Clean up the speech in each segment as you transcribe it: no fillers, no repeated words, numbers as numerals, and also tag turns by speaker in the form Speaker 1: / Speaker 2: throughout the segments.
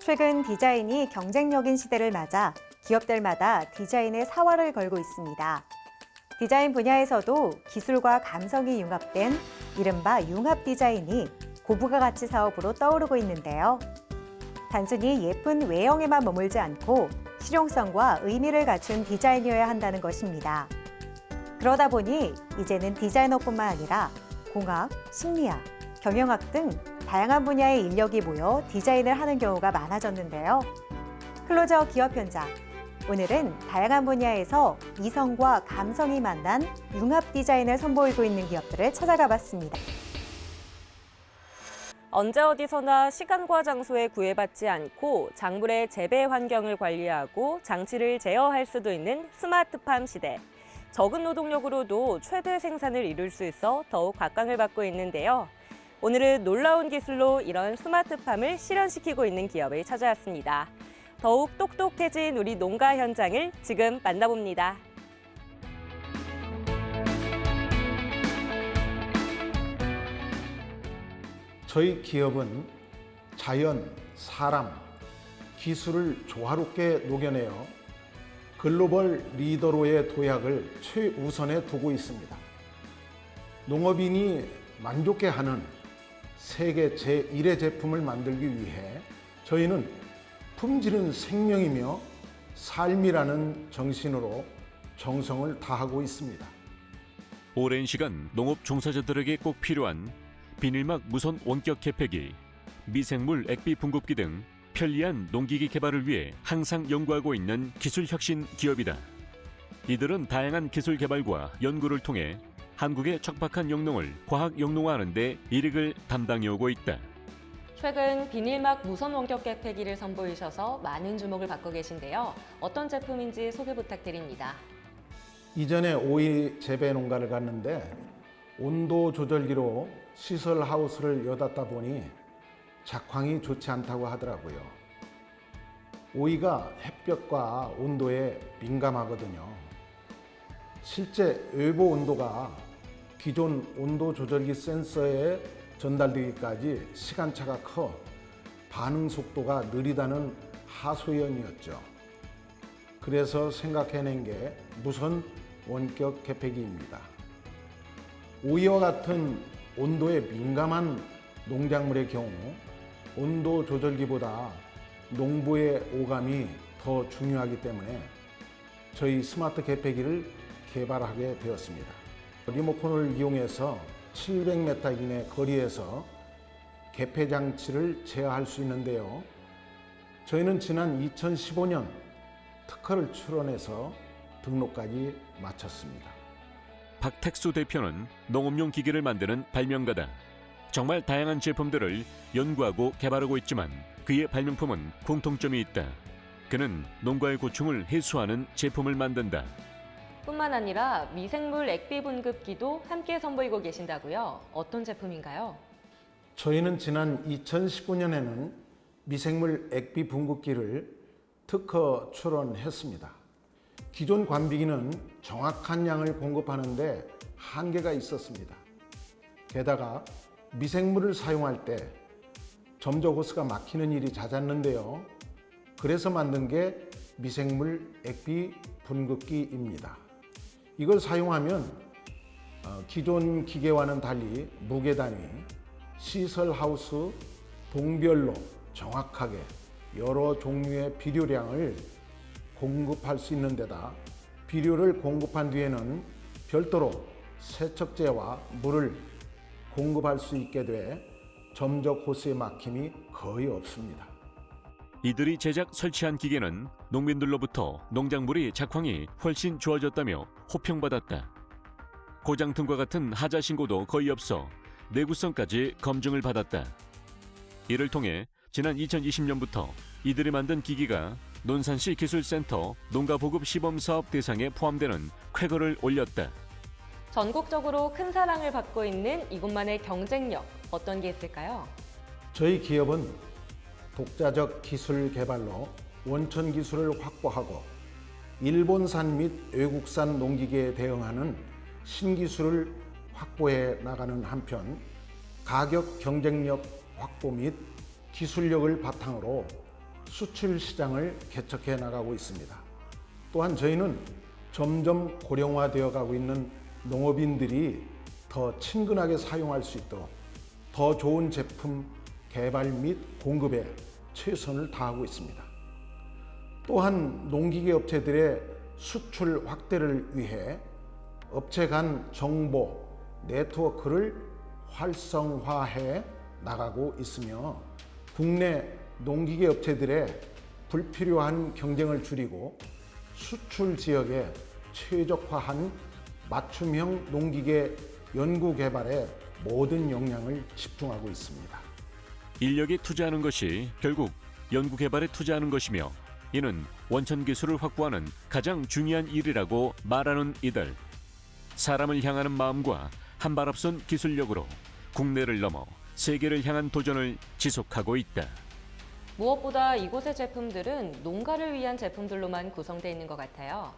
Speaker 1: 최근 디자인이 경쟁력인 시대를 맞아 기업들마다 디자인에 사활을 걸고 있습니다. 디자인 분야에서도 기술과 감성이 융합된 이른바 융합 디자인이 고부가 가치 사업으로 떠오르고 있는데요. 단순히 예쁜 외형에만 머물지 않고 실용성과 의미를 갖춘 디자인이어야 한다는 것입니다. 그러다 보니 이제는 디자이너뿐만 아니라 공학, 심리학, 경영학 등 다양한 분야의 인력이 모여 디자인을 하는 경우가 많아졌는데요. 클로저 기업 현장. 오늘은 다양한 분야에서 이성과 감성이 만난 융합 디자인을 선보이고 있는 기업들을 찾아가 봤습니다.
Speaker 2: 언제 어디서나 시간과 장소에 구애받지 않고 작물의 재배 환경을 관리하고 장치를 제어할 수도 있는 스마트팜 시대. 적은 노동력으로도 최대 생산을 이룰 수 있어 더욱 각광을 받고 있는데요. 오늘은 놀라운 기술로 이런 스마트팜을 실현시키고 있는 기업을 찾아왔습니다. 더욱 똑똑해진 우리 농가 현장을 지금 만나봅니다.
Speaker 3: 저희 기업은 자연, 사람, 기술을 조화롭게 녹여내어 글로벌 리더로의 도약을 최우선에 두고 있습니다. 농업인이 만족해하는 세계 제1의 제품을 만들기 위해 저희는 품질은 생명이며 삶이라는 정신으로 정성을 다하고 있습니다.
Speaker 4: 오랜 시간 농업 종사자들에게 꼭 필요한 비닐막 무선 원격 개폐기, 미생물 액비 분급기 등 편리한 농기기 개발을 위해 항상 연구하고 있는 기술 혁신 기업이다. 이들은 다양한 기술 개발과 연구를 통해 한국의 척박한 영농을 과학 영농화하는 데 일익을 담당해오고 있다.
Speaker 2: 최근 비닐막 무선 원격 개폐기를 선보이셔서 많은 주목을 받고 계신데요. 어떤 제품인지 소개 부탁드립니다.
Speaker 3: 이전에 오이 재배 농가를 갔는데 온도 조절기로 시설 하우스를 여닫다 보니 작황이 좋지 않다고 하더라고요. 오이가 햇볕과 온도에 민감하거든요. 실제 외부 온도가 기존 온도 조절기 센서에 전달되기까지 시간차가 커 반응 속도가 느리다는 하소연이었죠. 그래서 생각해낸 게 무선 원격 개폐기입니다. 오이와 같은 온도에 민감한 농작물의 경우 온도 조절기보다 농부의 오감이 더 중요하기 때문에 저희 스마트 개폐기를 개발하게 되었습니다. 리모컨을 이용해서 700m 이내 거리에서 개폐 장치를 제어할 수 있는데요. 저희는 지난 2015년 특허를 출원해서 등록까지 마쳤습니다.
Speaker 4: 박택수 대표는 농업용 기기를 만드는 발명가다. 정말 다양한 제품들을 연구하고 개발하고 있지만 그의 발명품은 공통점이 있다. 그는 농가의 고충을 해소하는 제품을 만든다.
Speaker 2: 뿐만 아니라 미생물 액비 분급기도 함께 선보이고 계신다고요? 어떤 제품인가요?
Speaker 3: 저희는 지난 2019년에는 미생물 액비 분급기를 특허 출원했습니다. 기존 관비기는 정확한 양을 공급하는데 한계가 있었습니다. 게다가 미생물을 사용할 때 점적 호스가 막히는 일이 잦았는데요. 그래서 만든 게 미생물 액비 분급기입니다. 이걸 사용하면 기존 기계와는 달리 무게 단위, 시설 하우스 동별로 정확하게 여러 종류의 비료량을 공급할 수 있는 데다 비료를 공급한 뒤에는 별도로 세척제와 물을 공급할 수 있게 돼 점적 호스의 막힘이 거의 없습니다.
Speaker 4: 이들이 제작 설치한 기계는 농민들로부터 농작물이 작황이 훨씬 좋아졌다며 호평받았다. 고장 등과 같은 하자 신고도 거의 없어 내구성까지 검증을 받았다. 이를 통해 지난 2020년부터 이들이 만든 기기가 논산시 기술센터 농가보급 시범사업 대상에 포함되는 쾌거를 올렸다.
Speaker 2: 전국적으로 큰 사랑을 받고 있는 이곳만의 경쟁력, 어떤 게 있을까요?
Speaker 3: 저희 기업은 독자적 기술 개발로 원천 기술을 확보하고 일본산 및 외국산 농기계에 대응하는 신기술을 확보해 나가는 한편 가격 경쟁력 확보 및 기술력을 바탕으로 수출 시장을 개척해 나가고 있습니다. 또한 저희는 점점 고령화되어 가고 있는 농업인들이 더 친근하게 사용할 수 있도록 더 좋은 제품 개발 및 공급에 최선을 다하고 있습니다. 또한 농기계 업체들의 수출 확대를 위해 업체 간 정보 네트워크를 활성화해 나가고 있으며 국내 농기계 업체들의 불필요한 경쟁을 줄이고 수출 지역에 최적화한 맞춤형 농기계 연구 개발에 모든 역량을 집중하고 있습니다.
Speaker 4: 인력에 투자하는 것이 결국 연구 개발에 투자하는 것이며 이는 원천 기술을 확보하는 가장 중요한 일이라고 말하는 이들. 사람을 향하는 마음과 한 발 앞선 기술력으로 국내를 넘어 세계를 향한 도전을 지속하고 있다.
Speaker 2: 무엇보다 이곳의 제품들은 농가를 위한 제품들로만 구성되어 있는 것 같아요.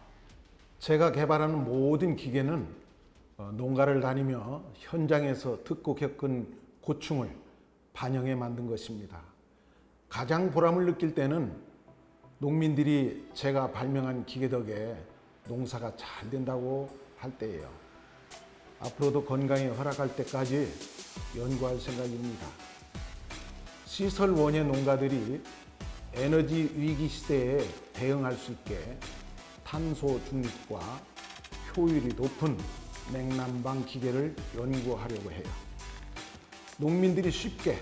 Speaker 3: 제가 개발하는 모든 기계는 농가를 다니며 현장에서 듣고 겪은 고충을 반영해 만든 것입니다. 가장 보람을 느낄 때는 농민들이 제가 발명한 기계 덕에 농사가 잘 된다고 할 때예요. 앞으로도 건강이 허락할 때까지 연구할 생각입니다. 시설 원예 농가들이 에너지 위기 시대에 대응할 수 있게 탄소 중립과 효율이 높은 냉난방 기계를 연구하려고 해요. 농민들이 쉽게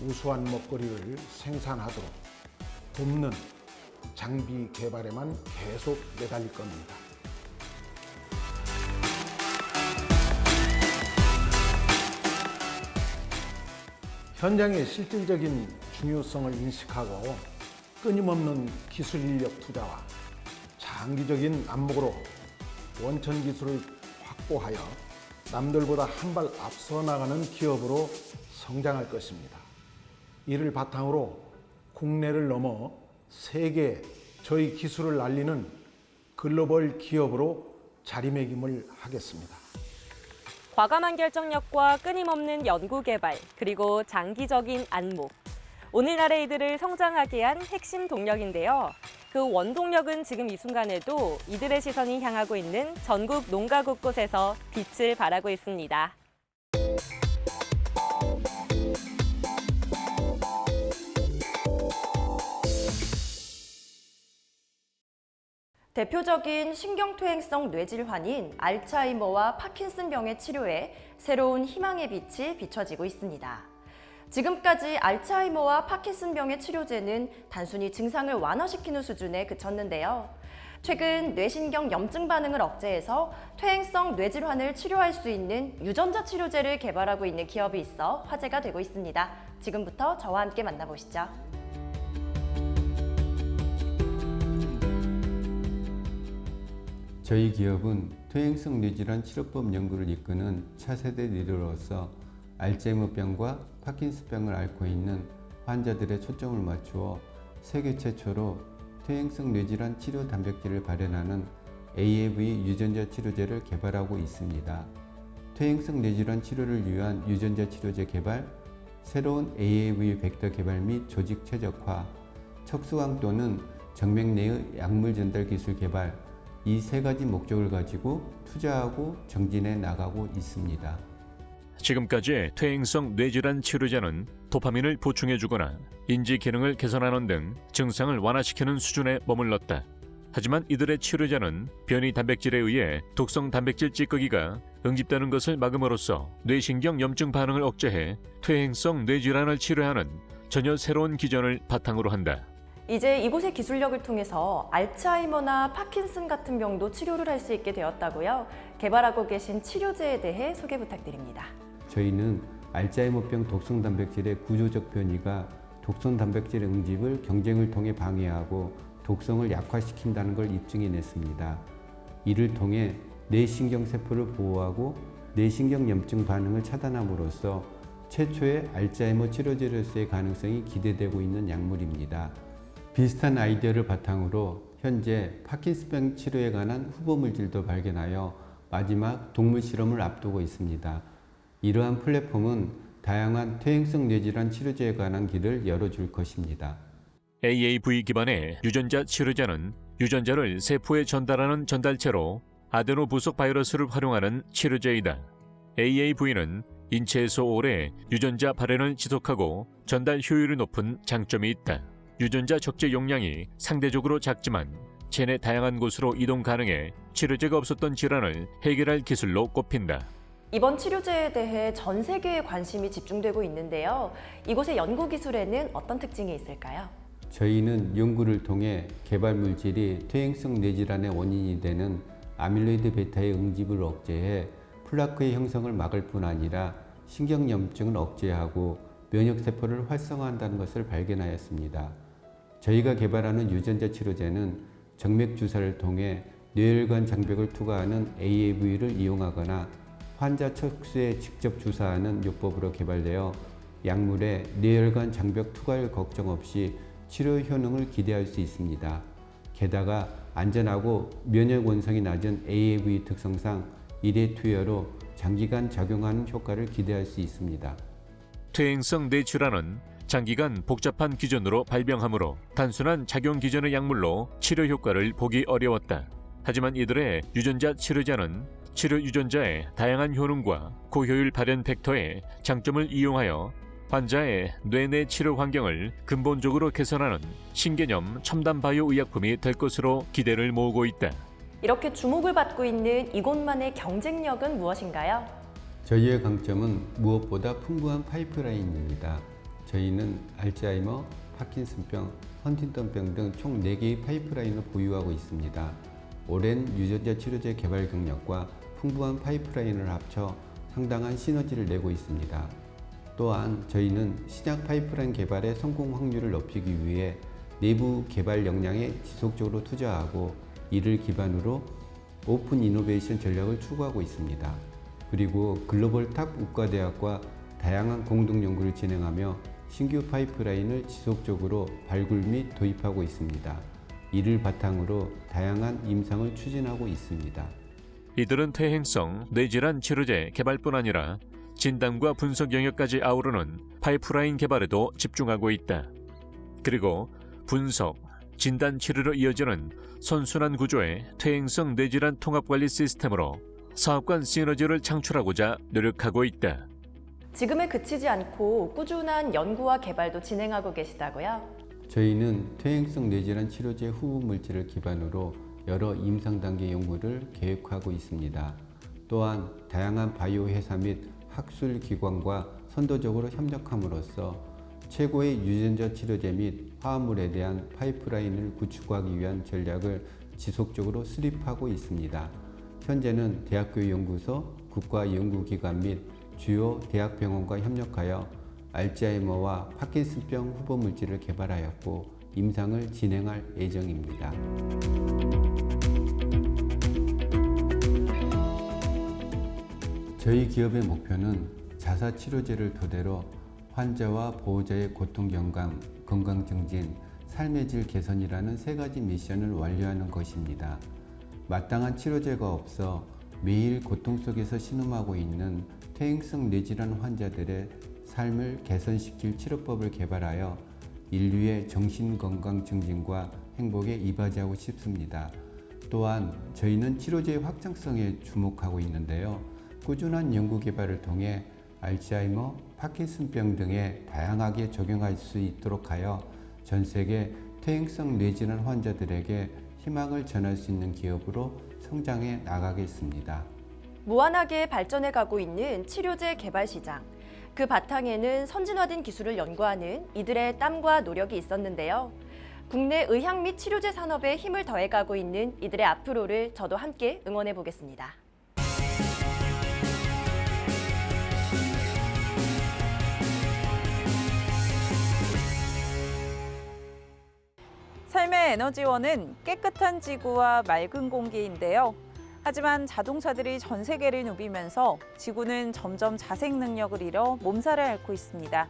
Speaker 3: 우수한 먹거리를 생산하도록 돕는 장비 개발에만 계속 매달릴 겁니다. 현장의 실질적인 중요성을 인식하고 끊임없는 기술 인력 투자와 장기적인 안목으로 원천 기술을 확보하여 남들보다 한 발 앞서 나가는 기업으로 성장할 것입니다. 이를 바탕으로 국내를 넘어 세계에 저희 기술을 알리는 글로벌 기업으로 자리매김을 하겠습니다.
Speaker 2: 과감한 결정력과 끊임없는 연구 개발, 그리고 장기적인 안목. 오늘날의 이들을 성장하게 한 핵심 동력인데요. 그 원동력은 지금 이 순간에도 이들의 시선이 향하고 있는 전국 농가 곳곳에서 빛을 발하고 있습니다.
Speaker 5: 대표적인 신경퇴행성 뇌질환인 알츠하이머와 파킨슨병의 치료에 새로운 희망의 빛이 비춰지고 있습니다. 지금까지 알츠하이머와 파킨슨병의 치료제는 단순히 증상을 완화시키는 수준에 그쳤는데요. 최근 뇌신경 염증 반응을 억제해서 퇴행성 뇌질환을 치료할 수 있는 유전자 치료제를 개발하고 있는 기업이 있어 화제가 되고 있습니다. 지금부터 저와 함께 만나보시죠.
Speaker 6: 저희 기업은 퇴행성 뇌질환 치료법 연구를 이끄는 차세대 리더로서 알츠하이머병과 파킨슨병을 앓고 있는 환자들의 초점을 맞추어 세계 최초로 퇴행성 뇌질환 치료 단백질을 발현하는 AAV 유전자 치료제를 개발하고 있습니다. 퇴행성 뇌질환 치료를 위한 유전자 치료제 개발, 새로운 AAV 벡터 개발 및 조직 최적화, 척수광 또는 정맥 내의 약물 전달 기술 개발, 이 세 가지 목적을 가지고 투자하고 정진해 나가고 있습니다.
Speaker 4: 지금까지 퇴행성 뇌질환 치료제는 도파민을 보충해주거나 인지 기능을 개선하는 등 증상을 완화시키는 수준에 머물렀다. 하지만 이들의 치료제는 변이 단백질에 의해 독성 단백질 찌꺼기가 응집되는 것을 막음으로써 뇌신경 염증 반응을 억제해 퇴행성 뇌질환을 치료하는 전혀 새로운 기전을 바탕으로 한다.
Speaker 5: 이제 이곳의 기술력을 통해서 알츠하이머나 파킨슨 같은 병도 치료를 할 수 있게 되었다고요. 개발하고 계신 치료제에 대해 소개 부탁드립니다.
Speaker 6: 저희는 알츠하이머병 독성 단백질의 구조적 변이가 독성 단백질 응집을 경쟁을 통해 방해하고 독성을 약화시킨다는 걸 입증해냈습니다. 이를 통해 뇌신경세포를 보호하고 뇌신경 염증 반응을 차단함으로써 최초의 알츠하이머 치료제로서의 가능성이 기대되고 있는 약물입니다. 비슷한 아이디어를 바탕으로 현재 파킨슨병 치료에 관한 후보 물질도 발견하여 마지막 동물 실험을 앞두고 있습니다. 이러한 플랫폼은 다양한 퇴행성 뇌질환 치료제에 관한 길을 열어줄 것입니다.
Speaker 4: AAV 기반의 유전자 치료제는 유전자를 세포에 전달하는 전달체로 아데노 부속 바이러스를 활용하는 치료제이다. AAV는 인체에서 오래 유전자 발현을 지속하고 전달 효율이 높은 장점이 있다. 유전자 적재 용량이 상대적으로 작지만 체내 다양한 곳으로 이동 가능해 치료제가 없었던 질환을 해결할 기술로 꼽힌다.
Speaker 5: 이번 치료제에 대해 전 세계에 관심이 집중되고 있는데요. 이곳의 연구 기술에는 어떤 특징이 있을까요?
Speaker 6: 저희는 연구를 통해 개발 물질이 퇴행성 뇌질환의 원인이 되는 아밀로이드 베타의 응집을 억제해 플라크의 형성을 막을 뿐 아니라 신경염증을 억제하고 면역세포를 활성화한다는 것을 발견하였습니다. 저희가 개발하는 유전자 치료제는 정맥 주사를 통해 뇌혈관 장벽을 투과하는 AAV를 이용하거나 환자 척수에 직접 주사하는 요법으로 개발되어 약물에 뇌혈관 장벽 투과율 걱정 없이 치료 효능을 기대할 수 있습니다. 게다가 안전하고 면역 원성이 낮은 AAV 특성상 1회 투여로 장기간 작용하는 효과를 기대할 수 있습니다.
Speaker 4: 퇴행성 뇌질환은 장기간 복잡한 기전으로 발병하므로 단순한 작용 기전의 약물로 치료 효과를 보기 어려웠다. 하지만 이들의 유전자 치료제는 치료 유전자의 다양한 효능과 고효율 발현 벡터의 장점을 이용하여 환자의 뇌내 치료 환경을 근본적으로 개선하는 신개념 첨단 바이오 의약품이 될 것으로 기대를 모으고 있다.
Speaker 5: 이렇게 주목을 받고 있는 이곳만의 경쟁력은 무엇인가요?
Speaker 6: 저희의 강점은 무엇보다 풍부한 파이프라인입니다. 저희는 알츠하이머, 파킨슨병, 헌팅턴병 등 총 4개의 파이프라인을 보유하고 있습니다. 오랜 유전자 치료제 개발 경력과 풍부한 파이프라인을 합쳐 상당한 시너지를 내고 있습니다. 또한 저희는 신약 파이프라인 개발의 성공 확률을 높이기 위해 내부 개발 역량에 지속적으로 투자하고 이를 기반으로 오픈 이노베이션 전략을 추구하고 있습니다. 그리고 글로벌 탑 의과대학과 다양한 공동 연구를 진행하며 신규 파이프라인을 지속적으로 발굴 및 도입하고 있습니다. 이를 바탕으로 다양한 임상을 추진하고 있습니다.
Speaker 4: 이들은 퇴행성 뇌질환 치료제 개발뿐 아니라 진단과 분석 영역까지 아우르는 파이프라인 개발에도 집중하고 있다. 그리고 분석, 진단 치료로 이어지는 선순환 구조의 퇴행성 뇌질환 통합관리 시스템으로 사업 간 시너지를 창출하고자 노력하고 있다.
Speaker 5: 지금에 그치지 않고 꾸준한 연구와 개발도 진행하고 계시다고요?
Speaker 6: 저희는 퇴행성 뇌질환 치료제 후보 물질을 기반으로 여러 임상 단계 연구를 계획하고 있습니다. 또한 다양한 바이오 회사 및 학술 기관과 선도적으로 협력함으로써 최고의 유전자 치료제 및 화합물에 대한 파이프라인을 구축하기 위한 전략을 지속적으로 수립하고 있습니다. 현재는 대학교 연구소, 국가연구기관 및 주요 대학병원과 협력하여 알츠하이머와 파킨슨병 후보 물질을 개발하였고 임상을 진행할 예정입니다. 저희 기업의 목표는 자사 치료제를 토대로 환자와 보호자의 고통 경감, 건강 증진, 삶의 질 개선이라는 3가지 미션을 완료하는 것입니다. 마땅한 치료제가 없어 매일 고통 속에서 신음하고 있는 퇴행성 뇌질환 환자들의 삶을 개선시킬 치료법을 개발하여 인류의 정신건강 증진과 행복에 이바지하고 싶습니다. 또한 저희는 치료제의 확장성에 주목하고 있는데요. 꾸준한 연구 개발을 통해 알츠하이머, 파킨슨병 등에 다양하게 적용할 수 있도록 하여 전 세계 퇴행성 뇌질환 환자들에게 희망을 전할 수 있는 기업으로 성장해 나가겠습니다.
Speaker 5: 무한하게 발전해 가고 있는 치료제 개발 시장. 그 바탕에는 선진화된 기술을 연구하는 이들의 땀과 노력이 있었는데요. 국내 의학 및 치료제 산업에 힘을 더해가고 있는 이들의 앞으로를 저도 함께 응원해 보겠습니다.
Speaker 7: 삶의 에너지원은 깨끗한 지구와 맑은 공기인데요. 하지만 자동차들이 전 세계를 누비면서 지구는 점점 자생 능력을 잃어 몸살을 앓고 있습니다.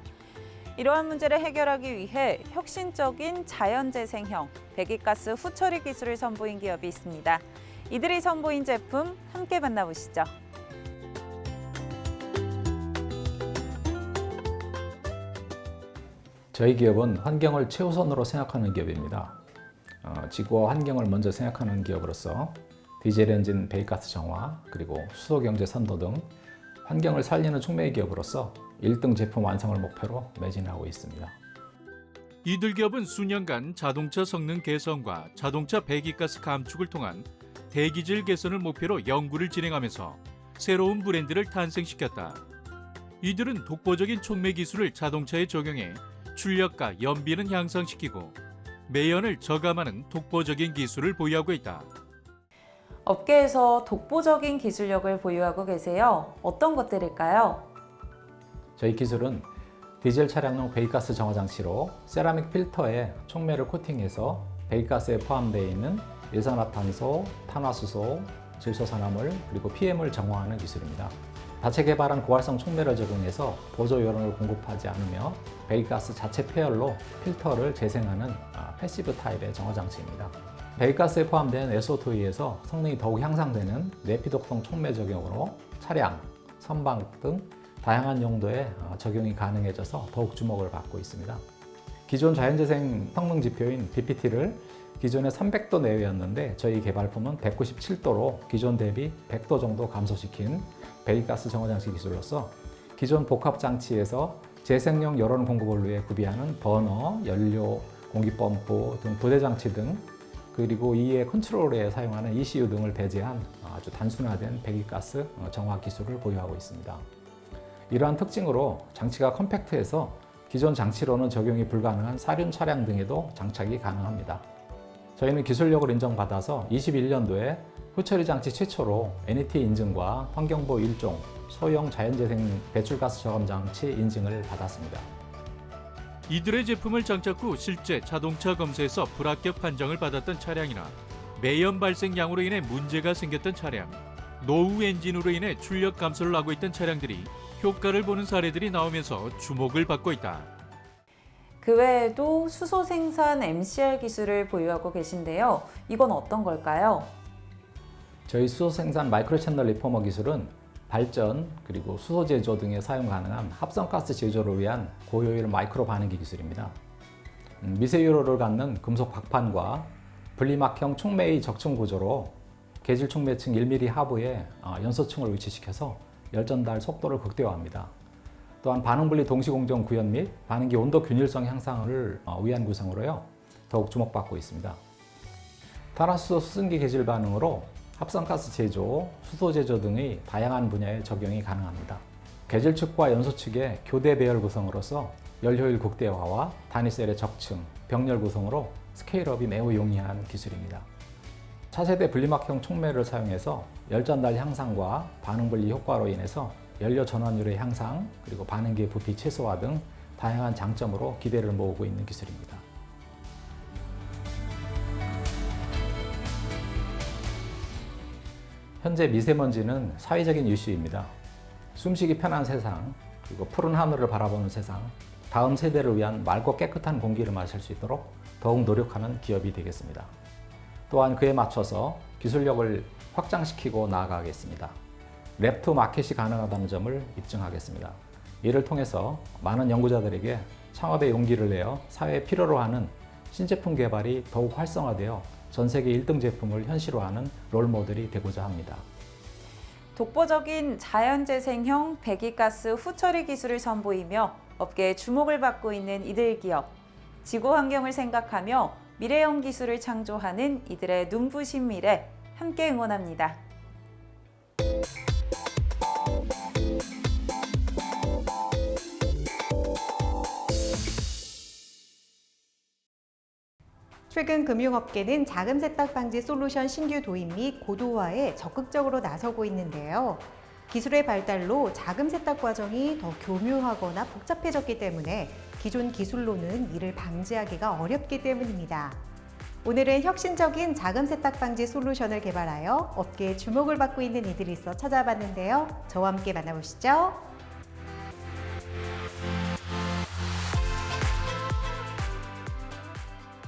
Speaker 7: 이러한 문제를 해결하기 위해 혁신적인 자연재생형 배기가스 후처리 기술을 선보인 기업이 있습니다. 이들이 선보인 제품 함께 만나보시죠.
Speaker 8: 저희 기업은 환경을 최우선으로 생각하는 기업입니다. 지구와 환경을 먼저 생각하는 기업으로서 디젤 엔진 배기가스 정화, 그리고 수소 경제 선도 등 환경을 살리는 촉매 기업으로서 1등 제품 완성을 목표로 매진하고 있습니다.
Speaker 9: 이들 기업은 수년간 자동차 성능 개선과 자동차 배기가스 감축을 통한 대기질 개선을 목표로 연구를 진행하면서 새로운 브랜드를 탄생시켰다. 이들은 독보적인 촉매 기술을 자동차에 적용해 출력과 연비는 향상시키고 매연을 저감하는 독보적인 기술을 보유하고 있다.
Speaker 7: 업계에서 독보적인 기술력을 보유하고 계세요. 어떤 것들일까요?
Speaker 8: 저희 기술은 디젤 차량용 배기가스 정화 장치로 세라믹 필터에 촉매를 코팅해서 배기가스에 포함되어 있는 일산화탄소, 탄화수소, 질소산화물, 그리고 PM을 정화하는 기술입니다. 자체 개발한 고활성 촉매를 적용해서 보조 요런을 공급하지 않으며 배기가스 자체 폐열로 필터를 재생하는 패시브 타입의 정화 장치입니다. 배기가스에 포함된 SO2에서 성능이 더욱 향상되는 내피독성 촉매 적용으로 차량, 선박 등 다양한 용도에 적용이 가능해져서 더욱 주목을 받고 있습니다. 기존 자연재생 성능 지표인 BPT를 기존에 300도 내외였는데 저희 개발품은 197도로 기존 대비 100도 정도 감소시킨 배기가스 정화장치 기술로서 기존 복합장치에서 재생용 열원 공급을 위해 구비하는 버너, 연료, 공기펌프 등 부대장치 등 그리고 이에 컨트롤에 사용하는 ECU 등을 배제한 아주 단순화된 배기가스 정화 기술을 보유하고 있습니다. 이러한 특징으로 장치가 컴팩트해서 기존 장치로는 적용이 불가능한 사륜 차량 등에도 장착이 가능합니다. 저희는 기술력을 인정받아서 21년도에 후처리 장치 최초로 NET 인증과 환경부 1종 소형 자연재생 배출가스 저감 장치 인증을 받았습니다.
Speaker 9: 이들의 제품을 장착 후 실제 자동차 검사에서 불합격 판정을 받았던 차량이나 매연 발생량으로 인해 문제가 생겼던 차량, 노후 엔진으로 인해 출력 감소를 하고 있던 차량들이 효과를 보는 사례들이 나오면서 주목을 받고 있다.
Speaker 7: 그 외에도 수소 생산 MCR 기술을 보유하고 계신데요. 이건 어떤 걸까요?
Speaker 8: 저희 수소 생산 마이크로 채널 리포머 기술은 발전 그리고 수소 제조 등에 사용 가능한 합성가스 제조를 위한 고효율 마이크로 반응기 기술입니다. 미세유로를 갖는 금속 박판과 분리막형 촉매의 적층 구조로 계질 촉매층 1mm 하부에 연소층을 위치시켜서 열전달 속도를 극대화합니다. 또한 반응분리 동시공정 구현 및 반응기 온도 균일성 향상을 위한 구성으로요. 더욱 주목받고 있습니다. 탄화수소 수증기 계질 반응으로 합성가스 제조, 수소 제조 등의 다양한 분야에 적용이 가능합니다. 계질 측과 연소 측의 교대 배열 구성으로서 열효율 극대화와 단위셀의 적층, 병렬 구성으로 스케일업이 매우 용이한 기술입니다. 차세대 분리막형 촉매를 사용해서 열전달 향상과 반응분리 효과로 인해서 연료 전환율의 향상, 그리고 반응기의 부피 최소화 등 다양한 장점으로 기대를 모으고 있는 기술입니다. 현재 미세먼지는 사회적인 이슈입니다. 숨쉬기 편한 세상, 그리고 푸른 하늘을 바라보는 세상, 다음 세대를 위한 맑고 깨끗한 공기를 마실 수 있도록 더욱 노력하는 기업이 되겠습니다. 또한 그에 맞춰서 기술력을 확장시키고 나아가겠습니다. 랩투 마켓이 가능하다는 점을 입증하겠습니다. 이를 통해서 많은 연구자들에게 창업의 용기를 내어 사회에 필요로 하는 신제품 개발이 더욱 활성화되어 전 세계 1등 제품을 현실화하는 롤모델이 되고자 합니다.
Speaker 7: 독보적인 자연재생형 배기가스 후처리 기술을 선보이며 업계의 주목을 받고 있는 이들 기업. 지구 환경을 생각하며 미래형 기술을 창조하는 이들의 눈부신 미래 함께 응원합니다.
Speaker 1: 최근 금융업계는 자금 세탁 방지 솔루션 신규 도입 및 고도화에 적극적으로 나서고 있는데요. 기술의 발달로 자금 세탁 과정이 더 교묘하거나 복잡해졌기 때문에 기존 기술로는 이를 방지하기가 어렵기 때문입니다. 오늘은 혁신적인 자금 세탁 방지 솔루션을 개발하여 업계의 주목을 받고 있는 이들이 있어 찾아봤는데요. 저와 함께 만나보시죠.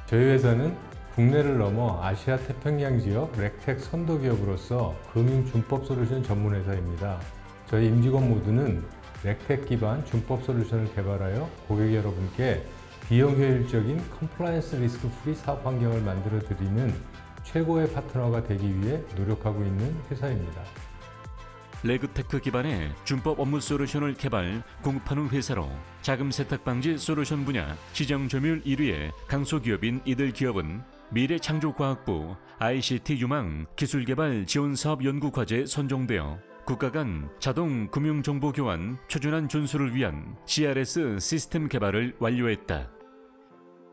Speaker 10: 저희 회사는 국내를 넘어 아시아 태평양 지역 렉텍 선도 기업으로서 금융 준법 솔루션 전문 회사입니다. 저희 임직원 모두는 렉텍 기반 준법 솔루션을 개발하여 고객 여러분께 비용 효율적인 컴플라이언스 리스크 프리 사업 환경을 만들어 드리는 최고의 파트너가 되기 위해 노력하고 있는 회사입니다.
Speaker 4: 레그테크 기반의 준법 업무 솔루션을 개발, 공급하는 회사로 자금 세탁 방지 솔루션 분야 시장 점유율 1위의 강소기업인 이들 기업은 미래창조과학부 ICT 유망 기술개발 지원사업 연구과제에 선정되어 국가 간 자동 금융정보 교환 표준안 준수를 위한 CRS 시스템 개발을 완료했다.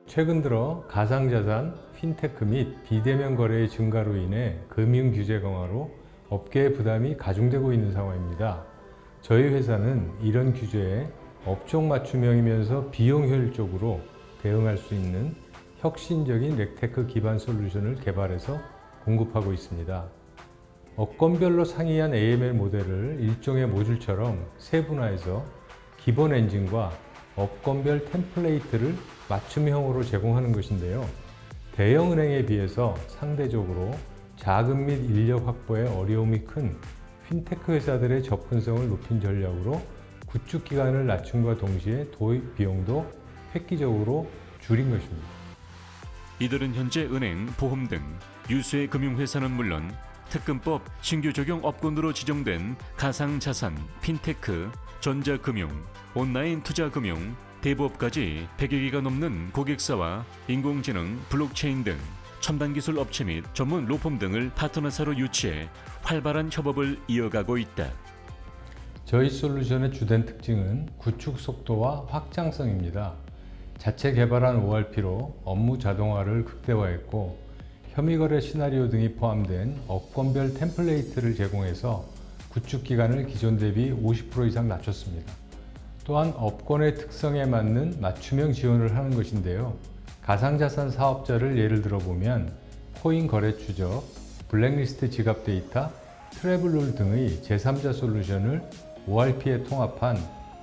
Speaker 10: 최근 들어 가상자산, 핀테크 및 비대면 거래의 증가로 인해 금융 규제 강화로 업계의 부담이 가중되고 있는 상황입니다. 저희 회사는 이런 규제에 업종 맞춤형이면서 비용 효율적으로 대응할 수 있는 혁신적인 렉테크 기반 솔루션을 개발해서 공급하고 있습니다. 업권별로 상이한 AML 모델을 일종의 모듈처럼 세분화해서 기본 엔진과 업권별 템플레이트를 맞춤형으로 제공하는 것인데요. 대형 은행에 비해서 상대적으로 자금 및 인력 확보에 어려움이 큰 핀테크 회사들의 접근성을 높인 전략으로 구축 기간을 낮춘과 동시에 도입 비용도 획기적으로 줄인 것입니다.
Speaker 4: 이들은 현재 은행, 보험 등 유수의 금융회사는 물론 특근법 신규 적용 업군으로 지정된 가상자산, 핀테크, 전자금융, 온라인 투자금융, 대부업까지 100여 개가 넘는 고객사와 인공지능, 블록체인 등 첨단 기술 업체 및 전문 로펌 등을 파트너사로 유치해 활발한 협업을 이어가고 있다.
Speaker 10: 저희 솔루션의 주된 특징은 구축 속도와 확장성입니다. 자체 개발한 ORP로 업무 자동화를 극대화했고 혐의거래 시나리오 등이 포함된 업권별 템플레이트를 제공해서 구축 기간을 기존 대비 50% 이상 낮췄습니다. 또한 업권의 특성에 맞는 맞춤형 지원을 하는 것인데요. 가상자산 사업자를 예를 들어보면 코인 거래 추적, 블랙리스트 지갑 데이터, 트래블룰 등의 제3자 솔루션을 ORP에 통합한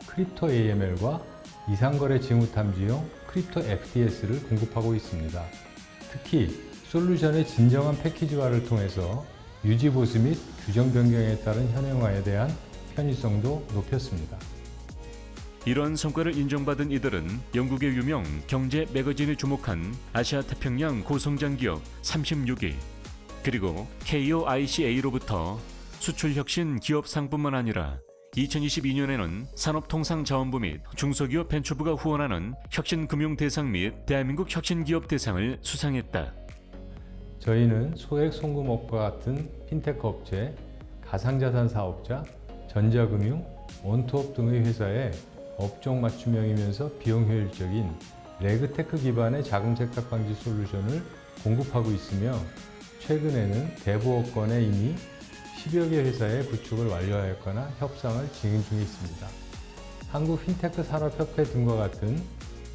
Speaker 10: 크립토 AML과 이상거래 징후 탐지용 크립토 FTS를 공급하고 있습니다. 특히 솔루션의 진정한 패키지화를 통해서 유지 보수 및 규정 변경에 따른 현행화에 대한 편의성도 높였습니다.
Speaker 4: 이러한 성과를 인정받은 이들은 영국의 유명 경제 매거진이 주목한 아시아 태평양 고성장 기업 36위, 그리고 KOICA로부터 수출 혁신 기업상뿐만 아니라 2022년에는 산업통상자원부 및 중소기업 벤처부가 후원하는 혁신금융대상 및 대한민국 혁신기업대상을 수상했다.
Speaker 10: 저희는 소액 송금업과 같은 핀테크 업체, 가상자산 사업자, 전자금융, 원투업 등의 회사에 업종 맞춤형이면서 비용 효율적인 레그테크 기반의 자금 세탁 방지 솔루션을 공급하고 있으며 최근에는 대부업권에 이미 10여 개 회사의 구축을 완료하였거나 협상을 진행 중에 있습니다. 한국 핀테크 산업협회 등과 같은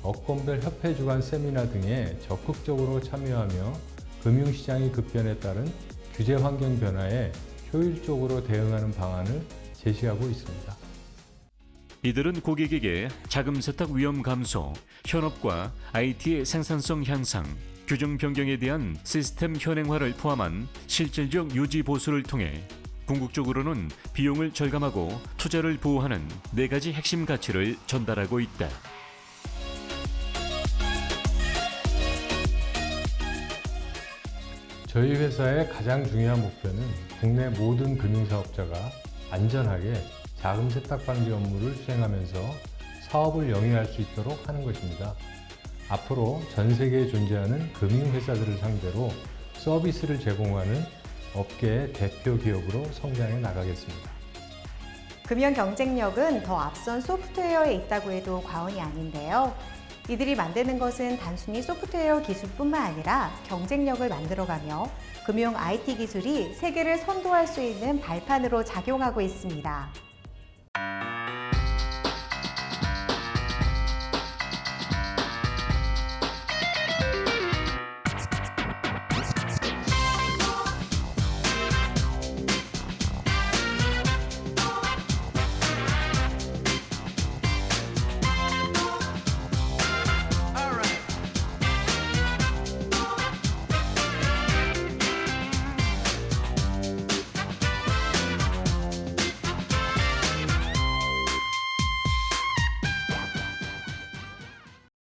Speaker 10: 업권별 협회 주관 세미나 등에 적극적으로 참여하며 금융시장의 급변에 따른 규제 환경 변화에 효율적으로 대응하는 방안을 제시하고 있습니다.
Speaker 4: 이들은 고객에게 자금 세탁 위험 감소, 현업과 IT의 생산성 향상, 규정 변경에 대한 시스템 현행화를 포함한 실질적 유지 보수를 통해 궁극적으로는 비용을 절감하고 투자를 보호하는 4가지 핵심 가치를 전달하고 있다.
Speaker 10: 저희 회사의 가장 중요한 목표는 국내 모든 금융사업자가 안전하게 자금 세탁 방지 업무를 수행하면서 사업을 영위할 수 있도록 하는 것입니다. 앞으로 전 세계에 존재하는 금융회사들을 상대로 서비스를 제공하는 업계의 대표 기업으로 성장해 나가겠습니다.
Speaker 1: 금융 경쟁력은 더 앞선 소프트웨어에 있다고 해도 과언이 아닌데요. 이들이 만드는 것은 단순히 소프트웨어 기술뿐만 아니라 경쟁력을 만들어가며 금융 IT 기술이 세계를 선도할 수 있는 발판으로 작용하고 있습니다.